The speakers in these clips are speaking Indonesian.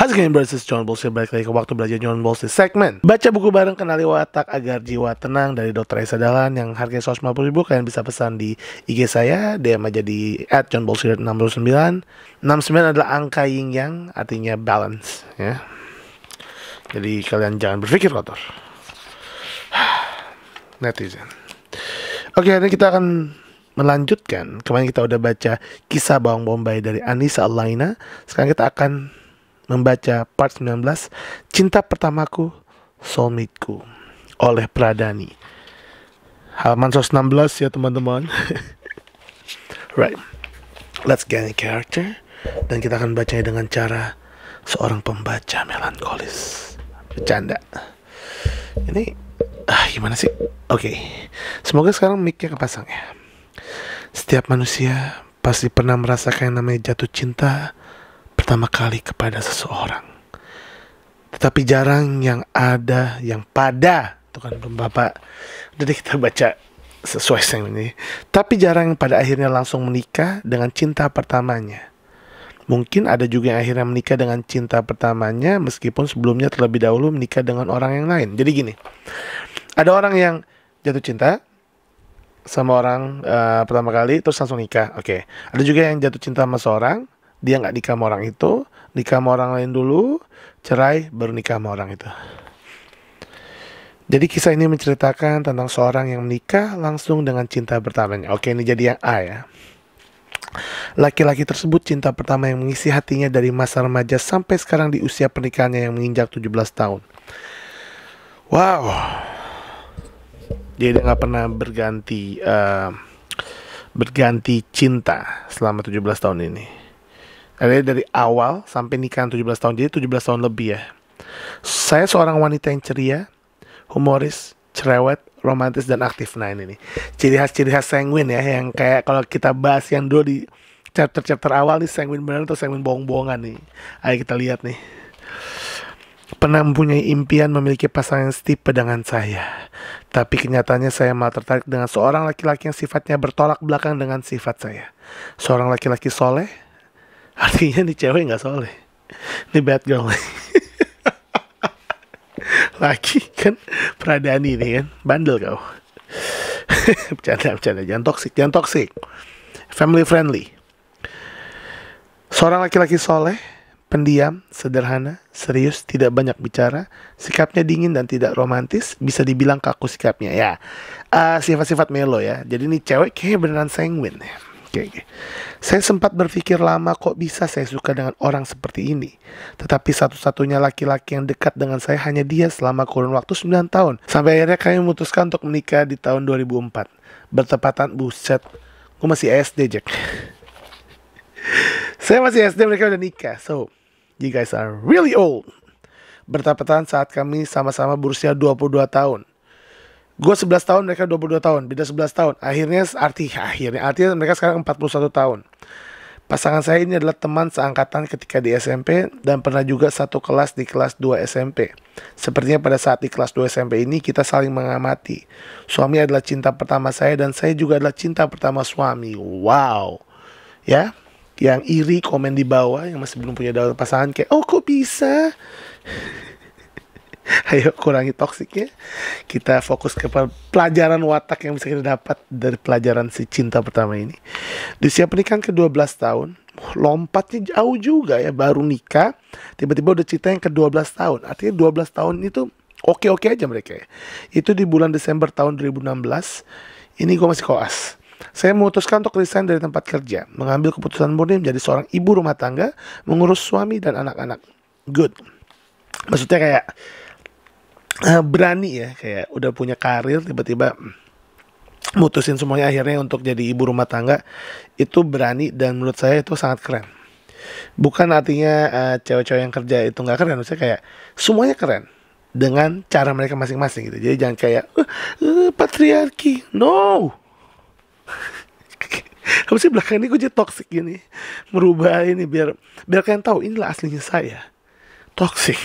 How's it going, brothers? John Bolsir, balik lagi ke waktu belajar John Bolsir segmen baca buku bareng, kenali watak agar jiwa tenang dari Dr. Esa Dahlan yang harganya 150.000. Kalian bisa pesan di IG saya, DM aja di @johnbolsir69. 69 adalah angka yin yang artinya balance ya. Jadi kalian jangan berpikir kotor. Netizen. Oke, hari ini kita akan melanjutkan. Kemarin kita udah baca Kisah Bawang Bombay dari Anissa Al-Laina. Sekarang kita akan membaca part 19, Cinta Pertamaku, Soulmateku oleh Pradani. Halaman 116 ya teman-teman. Right, let's get in character. Dan kita akan bacanya dengan cara seorang pembaca melankolis. Bercanda. Ini gimana sih? Oke. Semoga sekarang mic-nya kepasang ya. Setiap manusia pasti pernah merasakan yang namanya jatuh cinta pertama kali kepada seseorang. Tetapi jarang yang ada yang pada, itu kan Bapak. Jadi kita baca sesuai yang ini. Tapi jarang yang pada akhirnya langsung menikah dengan cinta pertamanya. Mungkin ada juga yang akhirnya menikah dengan cinta pertamanya meskipun sebelumnya terlebih dahulu menikah dengan orang yang lain. Jadi gini, ada orang yang jatuh cinta sama orang pertama kali terus langsung nikah. Oke. Ada juga yang jatuh cinta sama seorang, dia nggak nikah sama orang itu, nikah sama orang lain dulu, cerai, baru nikah sama orang itu. Jadi kisah ini menceritakan tentang seorang yang menikah langsung dengan cinta pertamanya. Oke, ini jadi yang A ya. Laki-laki tersebut cinta pertama yang mengisi hatinya dari masa remaja sampai sekarang di usia pernikahannya yang menginjak 17 tahun. Wow. Dia nggak pernah berganti cinta selama 17 tahun ini. Dari awal sampai nikahan 17 tahun. Jadi 17 tahun lebih ya. Saya seorang wanita yang ceria, humoris, cerewet, romantis, dan aktif. Nah ini nih ciri khas sanguin ya. Yang kayak kalau kita bahas yang dulu di chapter awal nih, sanguin beneran atau sanguin bohong-bohongan nih. Ayo kita lihat nih. Pernah mempunyai impian memiliki pasangan yang setipe dengan saya. Tapi kenyataannya saya malah tertarik dengan seorang laki-laki yang sifatnya bertolak belakang dengan sifat saya. Seorang laki-laki soleh. Artinya nih cewek gak soleh. Ini bad girl. Laki kan Pradani nih kan. Bandel kau. Bercanda. Jangan toxic. Family friendly. Seorang laki-laki soleh, pendiam, sederhana, serius, tidak banyak bicara, sikapnya dingin dan tidak romantis, bisa dibilang kaku sikapnya ya. Sifat-sifat melo ya. Jadi ini cewek kayaknya beneran sanguin ya. Oke. Saya sempat berpikir lama kok bisa saya suka dengan orang seperti ini. Tetapi satu-satunya laki-laki yang dekat dengan saya hanya dia selama kurun waktu 9 tahun. Sampai akhirnya kami memutuskan untuk menikah di tahun 2004. Bertepatan, buset, gue masih SD Jack. Saya masih SD, mereka udah nikah. So, you guys are really old. Bertepatan saat kami sama-sama berusia 22 tahun. Gue 11 tahun, mereka 22 tahun. Beda 11 tahun. Artinya mereka sekarang 41 tahun. Pasangan saya ini adalah teman seangkatan ketika di SMP dan pernah juga satu kelas di kelas 2 SMP. Sepertinya pada saat di kelas 2 SMP ini kita saling mengamati. Suami adalah cinta pertama saya dan saya juga adalah cinta pertama suami. Wow. Ya. Yang iri komen di bawah, yang masih belum punya pasangan kayak, oh kok bisa? Ayo kurangi toksiknya. Kita fokus ke pelajaran watak yang bisa kita dapat dari pelajaran si cinta pertama ini. Di usia pernikahan ke-12 tahun, lompatnya jauh juga ya, baru nikah, tiba-tiba udah cerita yang ke-12 tahun. Artinya 12 tahun itu oke-oke aja mereka ya. Itu di bulan Desember tahun 2016. Ini gue masih koas. Saya memutuskan untuk resign dari tempat kerja, mengambil keputusan murni menjadi seorang ibu rumah tangga, mengurus suami dan anak-anak. Good. Maksudnya kayak berani ya, kayak udah punya karir tiba-tiba mutusin semuanya akhirnya untuk jadi ibu rumah tangga. Itu berani dan menurut saya itu sangat keren. Bukan artinya cewek-cewek yang kerja itu nggak keren, maksudnya kayak semuanya keren dengan cara mereka masing-masing gitu. Jadi jangan kayak patriarki. No. Apa sih belakang ini gue jadi toxic gini, merubah ini biar kalian tahu inilah aslinya saya, toxic,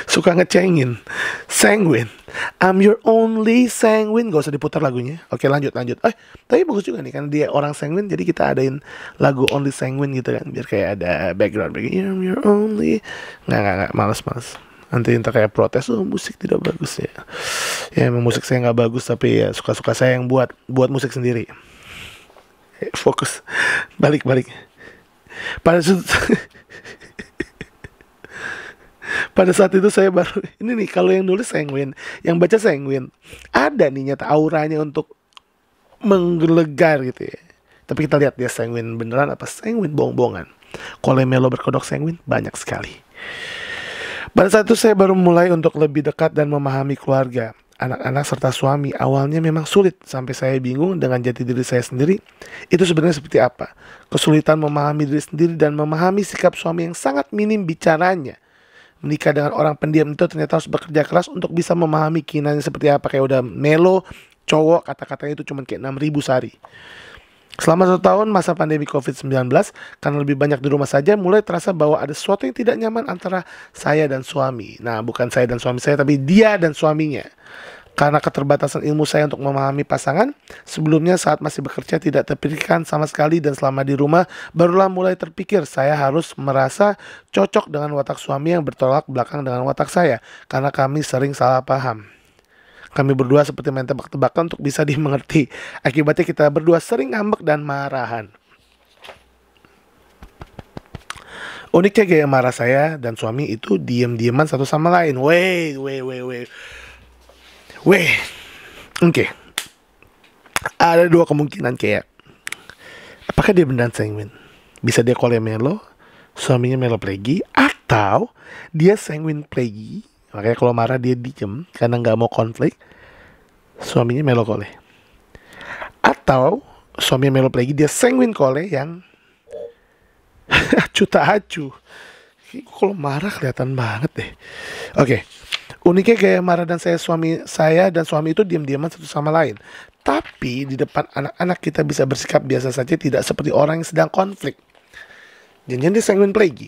suka ngecengin, Sanguine, I'm your only sanguine. Gak usah diputar lagunya. Oke, lanjut. Tapi bagus juga nih, kan dia orang sanguine, jadi kita adain lagu Only Sanguine gitu kan, biar kayak ada background. I'm your only. Nggak, males. Nanti entah kayak protes, musik tidak bagus ya. Ya emang musik saya nggak bagus, tapi ya suka-suka saya yang buat musik sendiri. Fokus, balik. Pada pada saat itu saya baru ini nih, kalau yang nulis sanguine, yang baca sanguine, ada nih nyata auranya untuk menggelegar gitu ya. Tapi kita lihat dia sanguine beneran apa sanguine bohong-bohongan. Kalau Melo berkodok sanguine banyak sekali. Pada saat itu saya baru mulai untuk lebih dekat dan memahami keluarga, anak-anak serta suami. Awalnya memang sulit, sampai saya bingung dengan jati diri saya sendiri itu sebenarnya seperti apa. Kesulitan memahami diri sendiri dan memahami sikap suami yang sangat minim bicaranya. Menikah dengan orang pendiam itu ternyata harus bekerja keras untuk bisa memahami keinginannya seperti apa. Kayak udah Melo cowok, kata-katanya itu cuma kayak 6.000 sehari. Selama 1 tahun masa pandemi COVID-19, karena lebih banyak di rumah saja, mulai terasa bahwa ada sesuatu yang tidak nyaman antara saya dan suami. Nah, bukan saya dan suami saya, tapi dia dan suaminya. Karena keterbatasan ilmu saya untuk memahami pasangan, sebelumnya saat masih bekerja tidak terpikirkan sama sekali, dan selama di rumah barulah mulai terpikir saya harus merasa cocok dengan watak suami yang bertolak belakang dengan watak saya, karena kami sering salah paham. Kami berdua seperti main tebak-tebakan untuk bisa dimengerti. Akibatnya kita berdua sering ngambek dan marahan. Uniknya gaya marah saya dan suami itu diam-diaman satu sama lain. Oke. Ada 2 kemungkinan kayak, apakah dia beneran sanguine? Bisa dia kalau Melo, suaminya Melo plegi, atau dia sanguine plegi, makanya kalau marah dia diem karena nggak mau konflik, suaminya Melo kole. Atau suaminya Melo plegi, dia sanguine kole yang acu tak acu. Kalau marah kelihatan banget deh. Oke. Uniknya gaya marah dan saya dan suami itu diam-diaman satu sama lain. Tapi di depan anak-anak kita bisa bersikap biasa saja, tidak seperti orang yang sedang konflik. Jangan-jangan dia sanguine plegi.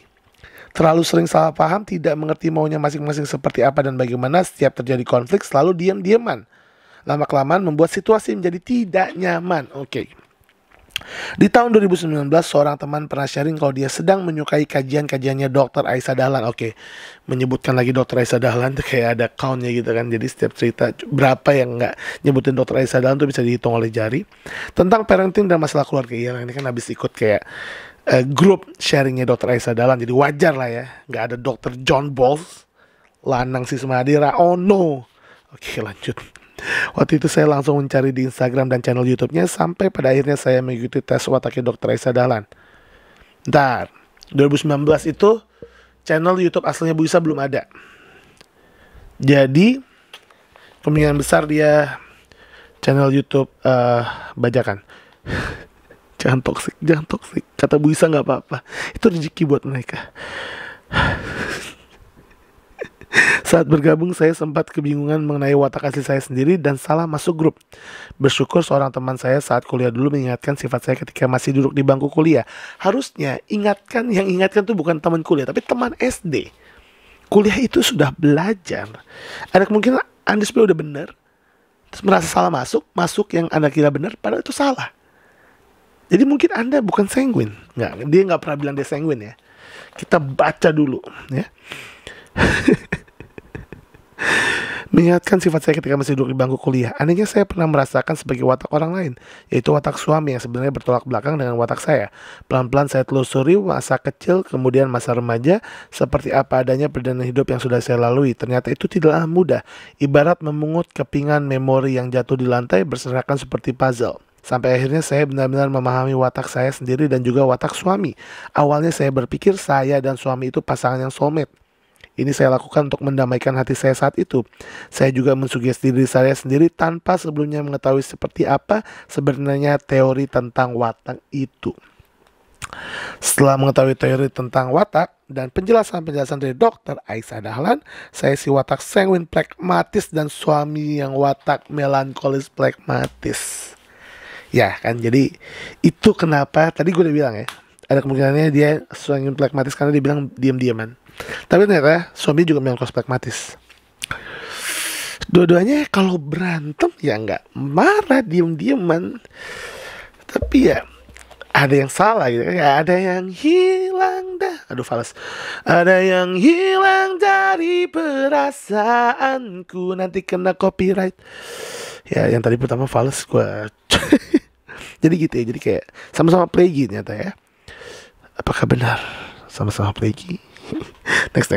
Terlalu sering salah paham, tidak mengerti maunya masing-masing seperti apa dan bagaimana. Setiap terjadi konflik selalu diam-diaman. Lama-kelamaan membuat situasi menjadi tidak nyaman. Oke. Di tahun 2019, seorang teman pernah sharing kalau dia sedang menyukai kajian-kajiannya Dr. Aisyah Dahlan. Oke, menyebutkan lagi Dr. Aisyah Dahlan tuh kayak ada countnya gitu kan. Jadi setiap cerita berapa yang nggak nyebutin Dr. Aisyah Dahlan tuh bisa dihitung oleh jari. Tentang parenting dan masalah keluarga. Iya, ini kan habis ikut kayak grup sharingnya Dr. Aisyah Dahlan. Jadi wajar lah ya, nggak ada Dr. John Balls, Lanang Sismadira. Oh no. Oke, lanjut. Waktu itu saya langsung mencari di Instagram dan channel YouTube-nya, sampai pada akhirnya saya mengikuti tes wataknya Dr. Aisyah Dahlan. Ntar, 2019 itu channel YouTube aslinya Bu Isa belum ada. Jadi kemungkinan besar dia channel YouTube bajakan. Jangan toksik. Kata Bu Isa nggak apa-apa. Itu rezeki buat mereka. Saat bergabung saya sempat kebingungan mengenai watak asli saya sendiri dan salah masuk grup. Bersyukur seorang teman saya saat kuliah dulu mengingatkan sifat saya ketika masih duduk di bangku kuliah. Harusnya yang ingatkan tuh bukan teman kuliah, tapi teman SD. Kuliah itu sudah belajar. Ada kemungkinan Anda sebenarnya udah benar, terus merasa salah masuk yang Anda kira benar, padahal itu salah. Jadi mungkin Anda bukan sanguine. Dia nggak pernah bilang dia sanguine ya. Kita baca dulu ya. Mengingatkan sifat saya ketika masih duduk di bangku kuliah. Anehnya saya pernah merasakan sebagai watak orang lain, yaitu watak suami yang sebenarnya bertolak belakang dengan watak saya. Pelan-pelan saya telusuri masa kecil, kemudian masa remaja, seperti apa adanya perjalanan hidup yang sudah saya lalui. Ternyata itu tidaklah mudah. Ibarat memungut kepingan memori yang jatuh di lantai berserakan seperti puzzle. Sampai akhirnya saya benar-benar memahami watak saya sendiri dan juga watak suami. Awalnya saya berpikir saya dan suami itu pasangan yang soulmate. Ini saya lakukan untuk mendamaikan hati saya saat itu. Saya juga mensugesti diri saya sendiri tanpa sebelumnya mengetahui seperti apa sebenarnya teori tentang watak itu. Setelah mengetahui teori tentang watak dan penjelasan-penjelasan dari Dr. Aisyah Dahlan, saya si watak sanguine pragmatis dan suami yang watak melankolis pragmatis. Ya kan, jadi itu kenapa tadi gue udah bilang ya, ada kemungkinannya dia sanguine pragmatis karena dia bilang diam-diaman. Tapi ternyata suami juga melankolis pragmatis. Dua-duanya kalau berantem ya nggak marah, diem-dieman. Tapi ya ada yang salah gitu kan. Ya, ada yang hilang dah. Aduh, fals. Ada yang hilang dari perasaanku. Nanti kena copyright. Ya, yang tadi pertama fals gua. Jadi gitu ya. Jadi kayak sama-sama playgyi ternyata ya. Apakah benar sama-sama playgyi? Next.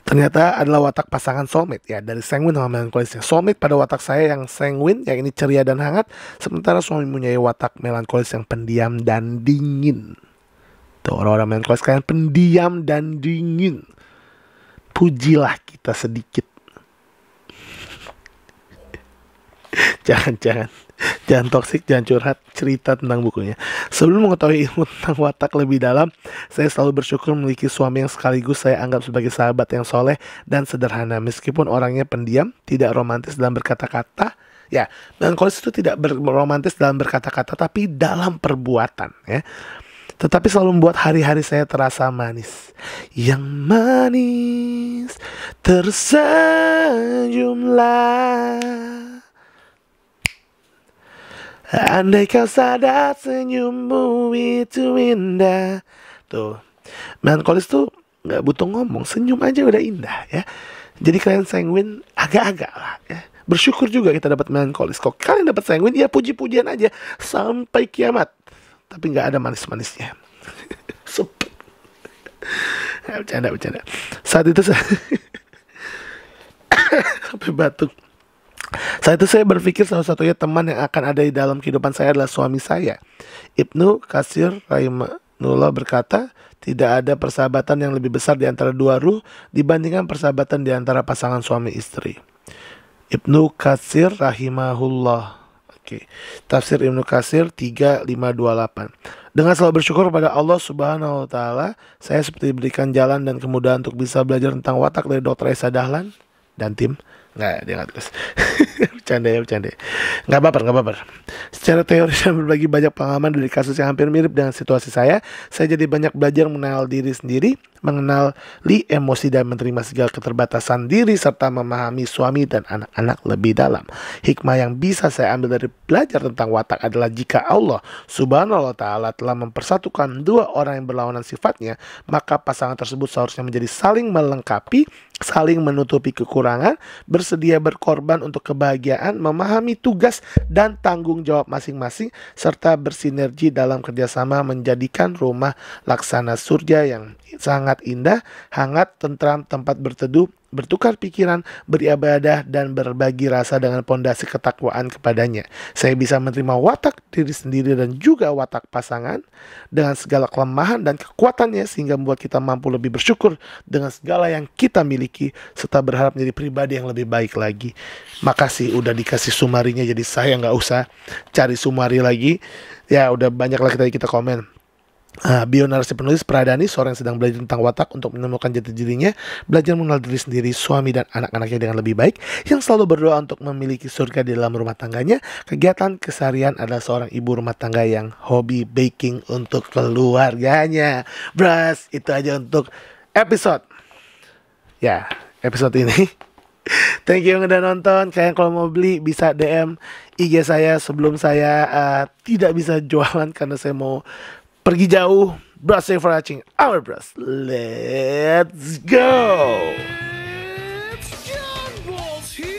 Ternyata adalah watak pasangan soulmate ya, dari sanguine sama melankolisnya. Soulmate pada watak saya yang sanguine, yang ini ceria dan hangat, sementara suami mempunyai watak melankolis yang pendiam dan dingin. Tuh, orang-orang melankolis kalian pendiam dan dingin. Pujilah kita sedikit. Jangan toksik, jangan curhat, cerita tentang bukunya. Sebelum mengetahui ilmu tentang watak lebih dalam, saya selalu bersyukur memiliki suami yang sekaligus saya anggap sebagai sahabat yang soleh dan sederhana. Meskipun orangnya pendiam, tidak romantis dalam berkata-kata. Ya, melankolis itu tidak romantis dalam berkata-kata, tapi dalam perbuatan ya. Tetapi selalu membuat hari-hari saya terasa manis. Yang manis tersenyumlah. Andai kau sadar senyummu itu indah. Tuh, melankolis tuh gak butuh ngomong, senyum aja udah indah ya. Jadi kalian sanguine agak-agak lah ya. Bersyukur juga kita dapat melankolis. Kok kalian dapat sanguine ya puji-pujian aja sampai kiamat. Tapi gak ada manis-manisnya. Sup. Bercanda. Saat itu saya sampai batuk. Saat itu saya berpikir salah satunya teman yang akan ada di dalam kehidupan saya adalah suami saya. Ibnu Katsir rahimahullah berkata, tidak ada persahabatan yang lebih besar di antara dua ruh dibandingkan persahabatan di antara pasangan suami istri. Ibnu Katsir rahimahullah. Oke. Tafsir Ibnu Katsir 3528. Dengan selalu bersyukur kepada Allah Subhanahu wa taala, saya seperti diberikan jalan dan kemudahan untuk bisa belajar tentang watak dari Dr. Esa Dahlan dan tim. Nggak, dia nggak tulis. Bercanda. Nggak baper. Secara teori dan berbagi banyak pengalaman dari kasus yang hampir mirip dengan situasi saya jadi banyak belajar mengenal diri sendiri, mengenali emosi dan menerima segala keterbatasan diri, serta memahami suami dan anak-anak lebih dalam. Hikmah yang bisa saya ambil dari belajar tentang watak adalah jika Allah Subhanahu wa ta'ala telah mempersatukan dua orang yang berlawanan sifatnya, maka pasangan tersebut seharusnya menjadi saling melengkapi, saling menutupi kekurangan, bersedia berkorban untuk kebahagiaan, memahami tugas dan tanggung jawab masing-masing, serta bersinergi dalam kerjasama menjadikan rumah laksana surga yang sangat indah, hangat, tentram, tempat berteduh, bertukar pikiran, beribadah, dan berbagi rasa dengan pondasi ketakwaan kepadanya. Saya bisa menerima watak diri sendiri dan juga watak pasangan dengan segala kelemahan dan kekuatannya, sehingga membuat kita mampu lebih bersyukur dengan segala yang kita miliki, serta berharap menjadi pribadi yang lebih baik lagi. Makasih udah dikasih sumarinya, jadi saya nggak usah cari sumari lagi. Ya udah banyak lah kita komen. Bio narasi penulis Pradani, seorang yang sedang belajar tentang watak untuk menemukan jati dirinya, belajar mengenal diri sendiri, suami dan anak-anaknya dengan lebih baik, yang selalu berdoa untuk memiliki surga di dalam rumah tangganya. Kegiatan keseharian adalah seorang ibu rumah tangga yang hobi baking untuk keluarganya. Bros, itu aja untuk episode ini. Thank you yang udah nonton. Kalian kalau mau beli bisa DM IG saya sebelum saya tidak bisa jualan karena saya mau pergi jauh. Bros, thank you for watching our bros. Let's go. It's John Balls here.